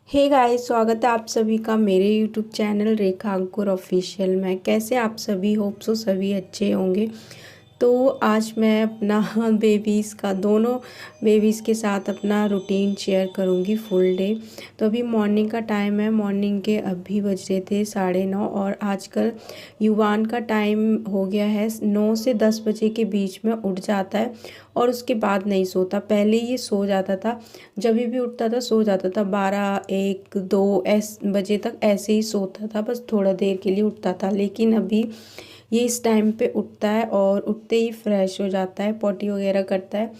Hey guys, स्वागत है आप सभी का मेरे यूट्यूब चैनल रेखा अंकुर ऑफिशियल में। कैसे आप सभी? होप सो सभी अच्छे होंगे। तो आज मैं अपना बेबीज़ का दोनों बेबीज़ के साथ अपना रूटीन शेयर करूंगी फुल डे। तो अभी मॉर्निंग का टाइम है। मॉर्निंग के अभी बज रहे थे 9:30 और आजकल युवान का टाइम हो गया है 9 से 10 बजे के बीच में उठ जाता है और उसके बाद नहीं सोता। पहले ये सो जाता था, जब भी उठता था सो जाता था 12 1 2 बजे तक ऐसे ही सोता था, बस थोड़ा देर के लिए उठता था। लेकिन अभी ये इस टाइम पे उठता है और उठते ही फ्रेश हो जाता है, पॉटी वगैरह करता है।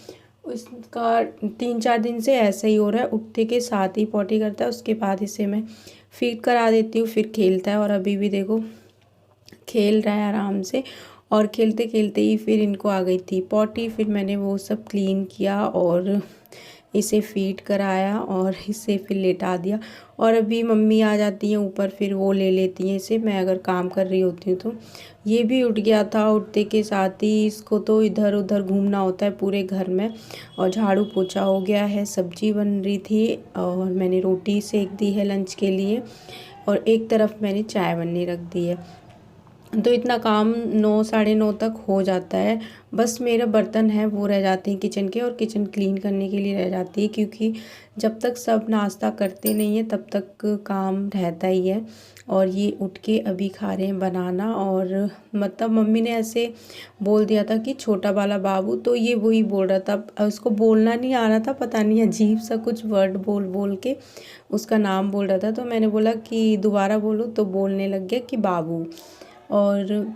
उसका 3-4 दिन से ऐसा ही हो रहा है, उठते के साथ ही पॉटी करता है। उसके बाद इसे मैं फीड करा देती हूँ, फिर खेलता है। और अभी भी देखो खेल रहा है आराम से। और खेलते खेलते ही फिर इनको आ गई थी पॉटी। फिर मैंने वो सब क्लीन किया और इसे फीड कराया और इसे फिर लेटा दिया। और अभी मम्मी आ जाती हैं ऊपर, फिर वो ले लेती हैं इसे, मैं अगर काम कर रही होती हूँ तो। ये भी उठ गया था, उठते के साथ ही इसको तो इधर उधर घूमना होता है पूरे घर में। और झाड़ू पोछा हो गया है, सब्जी बन रही थी और मैंने रोटी सेक दी है लंच के लिए। और एक तरफ मैंने चाय बनने रख दी है। तो इतना काम 9 9:30 तक हो जाता है। बस मेरा बर्तन है वो रह जाते हैं किचन के, और किचन क्लीन करने के लिए रह जाती है, क्योंकि जब तक सब नाश्ता करते नहीं हैं तब तक काम रहता ही है। और ये उठ के अभी खा रहे हैं बनाना। और मतलब मम्मी ने ऐसे बोल दिया था कि छोटा वाला बाबू, तो ये वही बोल रहा था। उसको बोलना नहीं आ रहा था, पता नहीं अजीब सा कुछ वर्ड बोल बोल के उसका नाम बोल रहा था। तो मैंने बोला कि दोबारा बोलो, तो बोलने लग गया कि बाबू। और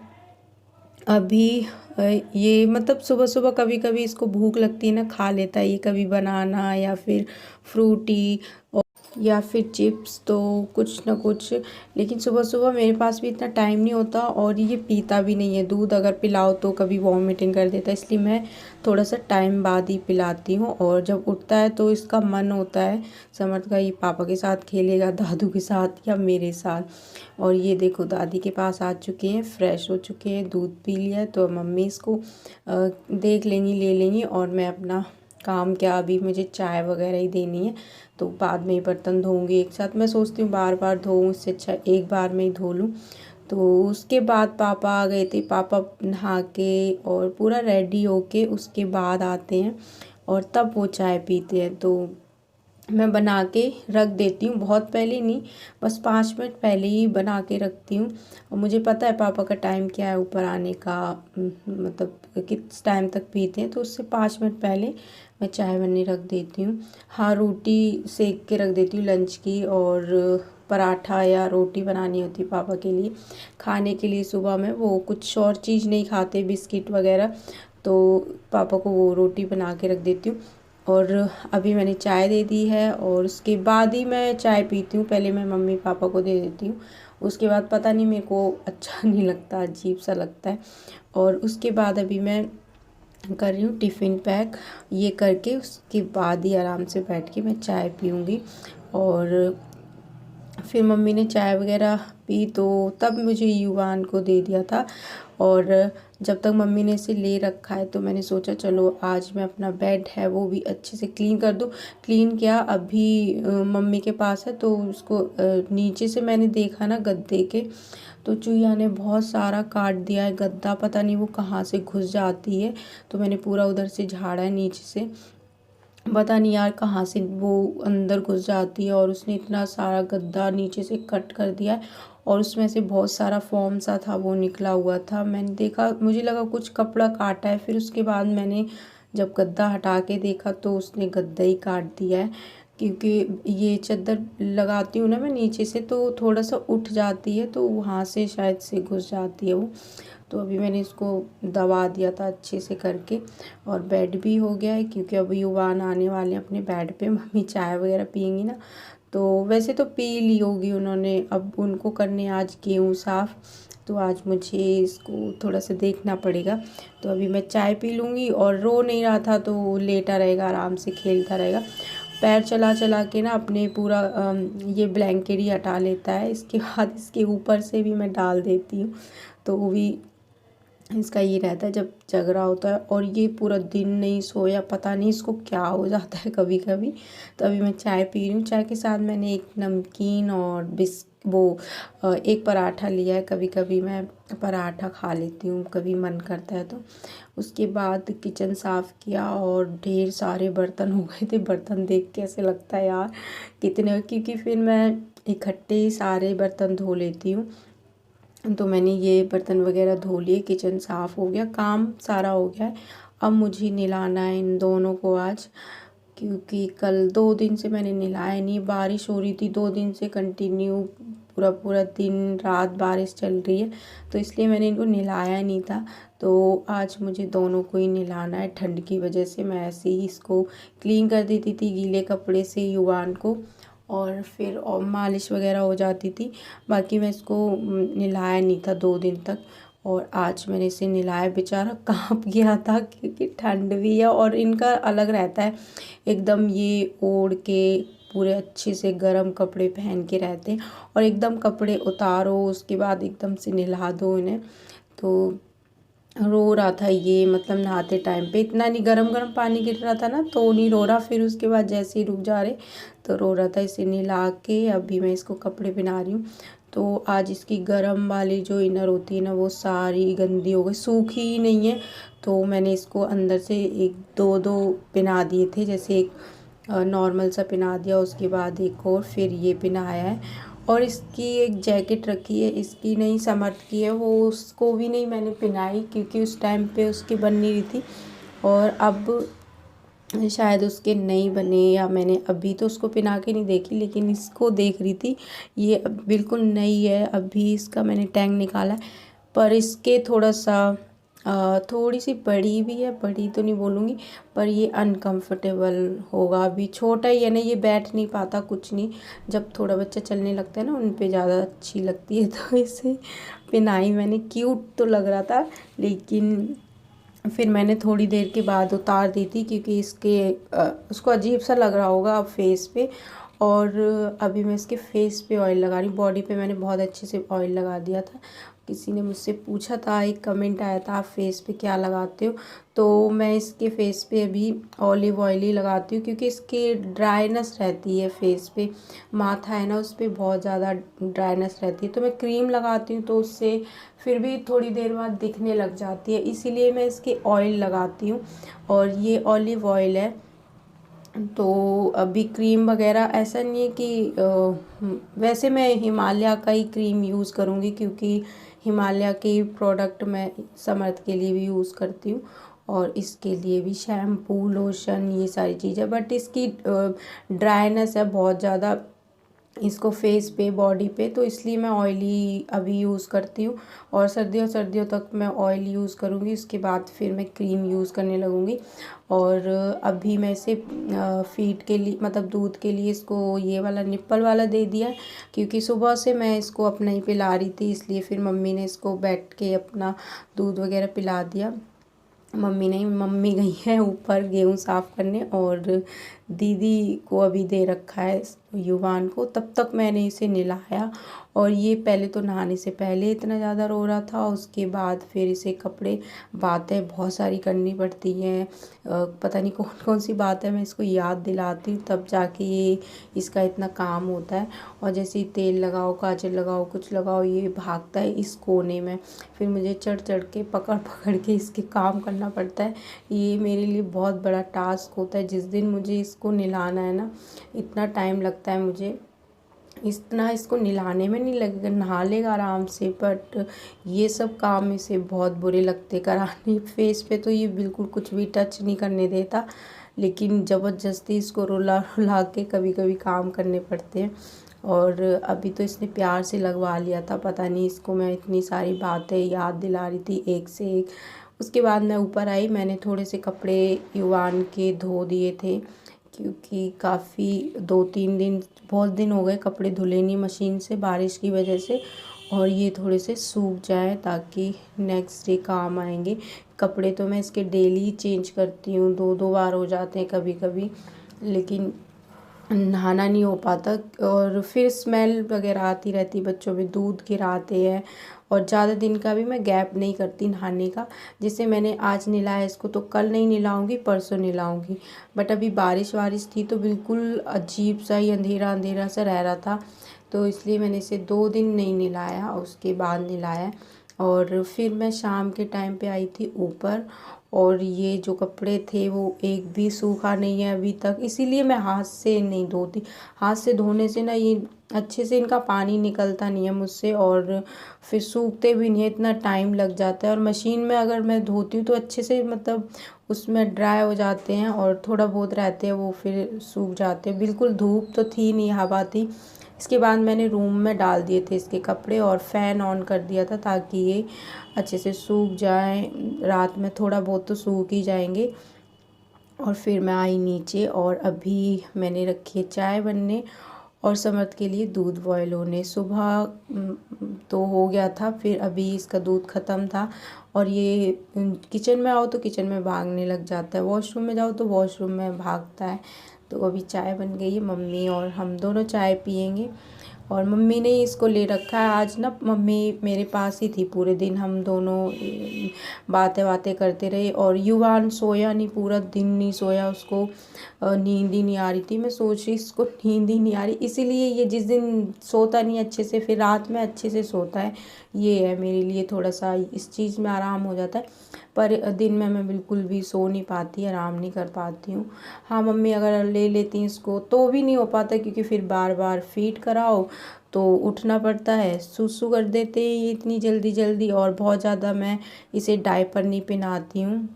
अभी ये मतलब सुबह सुबह कभी कभी इसको भूख लगती है ना, खा लेता है ये कभी बनाना या फिर फ्रूटी या फिर चिप्स, तो कुछ ना कुछ। लेकिन सुबह सुबह मेरे पास भी इतना टाइम नहीं होता और ये पीता भी नहीं है दूध। अगर पिलाओ तो कभी वॉमिटिंग कर देता है, इसलिए मैं थोड़ा सा टाइम बाद ही पिलाती हूँ। और जब उठता है तो इसका मन होता है समर्थ का, ये पापा के साथ खेलेगा, दादू के साथ या मेरे साथ। और ये देखो दादी के पास आ चुके हैं, फ्रेश हो चुके हैं, दूध पी लिया है। तो मम्मी इसको देख लेंगी, ले लेंगी। और मैं अपना काम क्या, अभी मुझे चाय वगैरह ही देनी है, तो बाद में ही बर्तन धोऊंगी एक साथ। मैं सोचती हूँ बार बार धोऊँ, इससे अच्छा एक बार में ही धो लूँ। तो उसके बाद पापा आ गए थे। पापा नहा के और पूरा रेडी होके उसके बाद आते हैं और तब वो चाय पीते हैं। तो मैं बना के रख देती हूँ, बहुत पहले नहीं, बस 5 मिनट पहले ही बना के रखती हूँ। और मुझे पता है पापा का टाइम क्या है ऊपर आने का, मतलब किस टाइम तक पीते हैं, तो उससे 5 मिनट पहले मैं चाय बनने रख देती हूँ। हाँ, रोटी सेक के रख देती हूँ लंच की, और पराठा या रोटी बनानी होती है पापा के लिए खाने के लिए सुबह में। वो कुछ और चीज़ नहीं खाते, बिस्किट वगैरह, तो पापा को वो रोटी बना के रख देती हूँ। और अभी मैंने चाय दे दी है और उसके बाद ही मैं चाय पीती हूँ। पहले मैं मम्मी पापा को दे देती हूँ, उसके बाद पता नहीं मेरे को अच्छा नहीं लगता, अजीब सा लगता है। और उसके बाद अभी मैं कर रही हूँ टिफ़िन पैक। ये करके उसके बाद ही आराम से बैठ के मैं चाय पीऊँगी। और फिर मम्मी ने चाय वगैरह पी तो तब मुझे युवान को दे दिया था। और जब तक मम्मी ने इसे ले रखा है तो मैंने सोचा चलो आज मैं अपना बेड है वो भी अच्छे से क्लीन कर दूँ। क्लीन किया, अभी मम्मी के पास है, तो उसको नीचे से मैंने देखा ना गद्दे के, तो चूहिया ने बहुत सारा काट दिया है गद्दा, पता नहीं वो कहाँ से घुस जाती है। तो मैंने पूरा उधर से झाड़ा है नीचे से, पता नहीं यार कहाँ से वो अंदर घुस जाती है। और उसने इतना सारा गद्दा नीचे से कट कर दिया है और उसमें से बहुत सारा फोम सा था वो निकला हुआ था। मैंने देखा, मुझे लगा कुछ कपड़ा काटा है, फिर उसके बाद मैंने जब गद्दा हटा के देखा तो उसने गद्दा ही काट दिया है। क्योंकि ये चादर लगाती हूँ ना मैं नीचे से, तो थोड़ा सा उठ जाती है, तो वहाँ से शायद से घुस जाती है वो। तो अभी मैंने इसको दबा दिया था अच्छे से करके। और बेड भी हो गया है, क्योंकि अभी युवान आने वाले हैं अपने बेड पे। मम्मी चाय वगैरह पियेंगी ना, तो वैसे तो पी ली होगी उन्होंने, अब उनको करने आज गेहूँ साफ़, तो आज मुझे इसको थोड़ा सा देखना पड़ेगा। तो अभी मैं चाय पी लूँगी। और रो नहीं रहा था तो लेटा रहेगा, आराम से खेलता रहेगा। पैर चला चला के ना अपने पूरा ये ब्लैंकेट ही हटा लेता है। इसके बाद इसके ऊपर से भी मैं डाल देती हूँ, तो वो भी इसका ये रहता है जब जग रहा होता है, और ये पूरा दिन नहीं सोया, पता नहीं इसको क्या हो जाता है कभी कभी। तो अभी मैं चाय पी रही हूँ। चाय के साथ मैंने एक नमकीन और एक पराठा लिया है। कभी कभी मैं पराठा खा लेती हूँ, कभी मन करता है तो। उसके बाद किचन साफ़ किया और ढेर सारे बर्तन हो गए थे। बर्तन देख के ऐसे लगता है यार कितने, क्योंकि फिर मैं इकट्ठे ही सारे बर्तन धो लेती हूँ। तो मैंने ये बर्तन वगैरह धो लिए, किचन साफ़ हो गया, काम सारा हो गया है। अब मुझे नहलाना है इन दोनों को आज, क्योंकि कल 2 दिन से मैंने नहलाया नहीं। बारिश हो रही थी 2 दिन से कंटिन्यू, पूरा पूरा दिन रात बारिश चल रही है, तो इसलिए मैंने इनको नहलाया नहीं था। तो आज मुझे दोनों को ही नहलाना है। ठंड की वजह से मैं ऐसे ही इसको क्लीन कर देती थी गीले कपड़े से युवान को, और फिर और मालिश वगैरह हो जाती थी। बाकी मैं इसको नहलाया नहीं था 2 दिन तक, और आज मैंने इसे नहलाया। बेचारा कांप गया था क्योंकि ठंड भी है, और इनका अलग रहता है एकदम, ये ओढ़ के पूरे अच्छे से गर्म कपड़े पहन के रहते हैं, और एकदम कपड़े उतारो उसके बाद एकदम से नहला दो इन्हें। तो रो रहा था ये, मतलब नहाते टाइम पे इतना नहीं, गरम गरम पानी गिर रहा था ना तो नहीं रो रहा, फिर उसके बाद जैसे ही रुक जा रहे तो रो रहा था। इसे नहला के अभी मैं इसको कपड़े पहना रही हूँ। तो आज इसकी गरम वाली जो इनर होती है ना वो सारी गंदी हो गई, सूखी ही नहीं है। तो मैंने इसको अंदर से एक दो पहना दिए थे, जैसे एक नॉर्मल सा पहना दिया, उसके बाद एक और फिर ये पहनाया है। और इसकी एक जैकेट रखी है, इसकी नहीं समर्थ की है, वो उसको भी नहीं मैंने पहनाई क्योंकि उस टाइम पे उसकी बन नहीं रही थी, और अब शायद उसके नहीं बने, या मैंने अभी तो उसको पहना के नहीं देखी, लेकिन इसको देख रही थी। ये बिल्कुल नई है, अभी इसका मैंने टैग निकाला है, पर इसके थोड़ा सा थोड़ी सी बड़ी भी है, बड़ी तो नहीं बोलूँगी, पर ये अनकंफर्टेबल होगा। अभी छोटा ही है ना, ये बैठ नहीं पाता कुछ नहीं। जब थोड़ा बच्चा चलने लगता है ना उन पे ज़्यादा अच्छी लगती है, तो इसे पहनाई मैंने। क्यूट तो लग रहा था, लेकिन फिर मैंने थोड़ी देर के बाद उतार दी थी क्योंकि उसको अजीब सा लग रहा होगा अब फेस पे। और अभी मैं इसके फेस पे ऑयल लगा रही हूँ। बॉडी पे मैंने बहुत अच्छे से ऑयल लगा दिया था। किसी ने मुझसे पूछा था, एक कमेंट आया था आप फेस पे क्या लगाते हो, तो मैं इसके फेस पे अभी ऑलिव ऑयल ही लगाती हूँ, क्योंकि इसकी ड्राइनेस रहती है फेस पे, माथा है ना उस पर बहुत ज़्यादा ड्राइनेस रहती है। तो मैं क्रीम लगाती हूँ तो उससे फिर भी थोड़ी देर बाद दिखने लग जाती है, इसीलिए मैं इसके ऑयल लगाती हूँ। और ये ऑलिव ऑयल है। तो अभी क्रीम वगैरह ऐसा नहीं है कि वैसे मैं हिमालय का ही क्रीम यूज़ करूँगी, क्योंकि हिमालय के प्रोडक्ट मैं समर्थ के लिए भी यूज़ करती हूँ, और इसके लिए भी शैम्पू लोशन ये सारी चीज़ें। बट इसकी ड्राइनेस है बहुत ज़्यादा इसको फेस पे बॉडी पे, तो इसलिए मैं ऑयली अभी यूज़ करती हूँ। और सर्दियों तक मैं ऑयल यूज़ करूँगी, उसके बाद फिर मैं क्रीम यूज़ करने लगूँगी। और अभी मैं इसे फीड के लिए, मतलब दूध के लिए इसको ये वाला निप्पल वाला दे दिया, क्योंकि सुबह से मैं इसको अपना ही पिला रही थी, इसलिए फिर मम्मी ने इसको बैठ के अपना दूध वगैरह पिला दिया। मम्मी गई है ऊपर गेहूँ साफ़ करने, और दीदी को अभी दे रखा है युवान को। तब तक मैंने इसे नहलाया, और ये पहले तो नहाने से पहले इतना ज़्यादा रो रहा था, उसके बाद फिर इसे कपड़े, बातें बहुत सारी करनी पड़ती हैं, पता नहीं कौन कौन सी बात है मैं इसको याद दिलाती हूँ तब जाके ये इसका इतना काम होता है। और जैसे ही तेल लगाओ, काजल लगाओ, कुछ लगाओ, ये भागता है इस कोने में, फिर मुझे चढ़ चढ़ के पकड़ पकड़ के इसके काम करना पड़ता है। ये मेरे लिए बहुत बड़ा टास्क होता है। जिस दिन मुझे इसको नहलाना है ना, इतना टाइम लगता है मुझे, इतना इसको नहलाने में नहीं लगेगा, नहा लेगा आराम से, बट ये सब काम इसे बहुत बुरे लगते कराने। फेस पे तो ये बिल्कुल कुछ भी टच नहीं करने देता, लेकिन ज़बरदस्ती इसको रुला रुला के कभी कभी काम करने पड़ते हैं। और अभी तो इसने प्यार से लगवा लिया था, पता नहीं इसको मैं इतनी सारी बातें याद दिला रही थी एक से एक। उसके बाद मैं ऊपर आई, मैंने थोड़े से कपड़े युवान के धो दिए थे, क्योंकि काफ़ी 2-3 दिन, बहुत दिन हो गए कपड़े धुले नहीं मशीन से बारिश की वजह से, और ये थोड़े से सूख जाए ताकि नेक्स्ट डे काम आएंगे। कपड़े तो मैं इसके डेली चेंज करती हूँ, 2-2 बार हो जाते हैं कभी कभी, लेकिन नहाना नहीं हो पाता, और फिर स्मेल वगैरह आती रहती, बच्चों में दूध गिराते हैं, और ज़्यादा दिन का भी मैं गैप नहीं करती नहाने का। जैसे मैंने आज नहलाया इसको तो कल नहीं नहलाऊँगी, परसों नहलाऊँगी। बट अभी बारिश वारिश थी तो बिल्कुल अजीब सा ही अंधेरा अंधेरा सा रह रहा था, तो इसलिए मैंने इसे 2 दिन नहीं नहलाया, उसके बाद नहलाया। और फिर मैं शाम के टाइम पे आई थी ऊपर, और ये जो कपड़े थे वो एक भी सूखा नहीं है अभी तक, इसीलिए मैं हाथ से नहीं धोती। हाथ से धोने से ना ये अच्छे से इनका पानी निकलता नहीं है मुझसे, और फिर सूखते भी नहीं है, इतना टाइम लग जाता है। और मशीन में अगर मैं धोती हूँ तो अच्छे से मतलब उसमें ड्राई हो जाते हैं, और थोड़ा बहुत रहते हैं वो फिर सूख जाते हैं। बिल्कुल धूप तो थी नहीं, हवा थी। इसके बाद मैंने रूम में डाल दिए थे इसके कपड़े, और फ़ैन ऑन कर दिया था ताकि ये अच्छे से सूख जाएं। रात में थोड़ा बहुत तो सूख ही जाएंगे। और फिर मैं आई नीचे, और अभी मैंने रखी है चाय बनने और समर्थ के लिए दूध बॉयल होने। सुबह तो हो गया था, फिर अभी इसका दूध ख़त्म था। और ये किचन में आओ तो किचन में भागने लग जाता है, वॉशरूम में जाओ तो वॉशरूम में भागता है। तो अभी चाय बन गई है, मम्मी और हम दोनों चाय पियेंगे। और मम्मी ने इसको ले रखा है आज ना, मम्मी मेरे पास ही थी पूरे दिन, हम दोनों बातें बातें करते रहे। और युवान सोया नहीं, पूरा दिन नहीं सोया, उसको नींद ही नहीं आ रही थी। मैं सोच रही इसको नींद ही नहीं आ रही, इसीलिए ये जिस दिन सोता नहीं अच्छे से फिर रात में अच्छे से सोता है। ये है मेरे लिए थोड़ा सा, इस चीज़ में आराम हो जाता है। पर दिन में मैं बिल्कुल भी सो नहीं पाती, आराम नहीं कर पाती हूँ। हाँ, मम्मी अगर ले लेती हैं इसको तो भी नहीं हो पाता, क्योंकि फिर बार बार फीड कराओ तो उठना पड़ता है, सुसु कर देते हैं ये इतनी जल्दी जल्दी। और बहुत ज़्यादा मैं इसे डायपर नहीं पहनाती हूँ।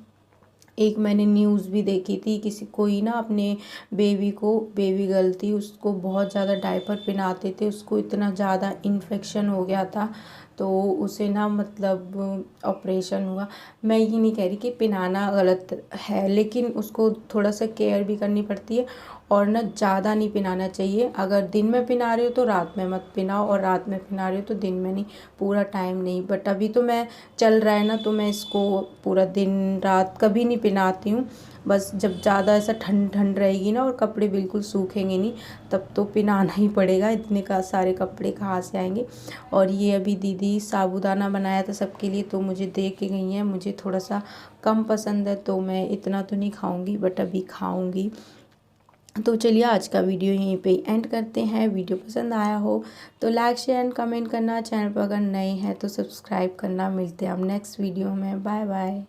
एक मैंने न्यूज़ भी देखी थी, किसी कोई ना अपने बेबी को, बेबी गर्ल थी, उसको बहुत ज़्यादा डायपर पहनाते थे, उसको इतना ज़्यादा इन्फेक्शन हो गया था तो उसे ना मतलब ऑपरेशन हुआ। मैं ये नहीं कह रही कि पहनाना गलत है, लेकिन उसको थोड़ा सा केयर भी करनी पड़ती है। और ना ज़्यादा नहीं पहनाना चाहिए, अगर दिन में पहना रहे हो तो रात में मत पहनाओ, और रात में पहना रहे हो तो दिन में नहीं, पूरा टाइम नहीं। बट अभी तो मैं चल रहा है ना, तो मैं इसको पूरा दिन रात कभी नहीं पहनाती हूँ। बस जब ज़्यादा ऐसा ठंड ठंड रहेगी ना और कपड़े बिल्कुल सूखेंगे नहीं, तब तो पहनाना ही पड़ेगा, इतने का सारे कपड़े कहाँ से आएंगे। और ये अभी दीदी साबूदाना बनाया था सबके लिए, तो मुझे दे के गई हैं। मुझे थोड़ा सा कम पसंद है तो मैं इतना तो नहीं खाऊंगी, बट अभी खाऊंगी। तो चलिए आज का वीडियो यहीं पे एंड करते हैं। वीडियो पसंद आया हो तो लाइक शेयर एंड कमेंट करना, चैनल पर अगर नए हैं तो सब्सक्राइब करना। मिलते हैं हम नेक्स्ट वीडियो में। Bye bye.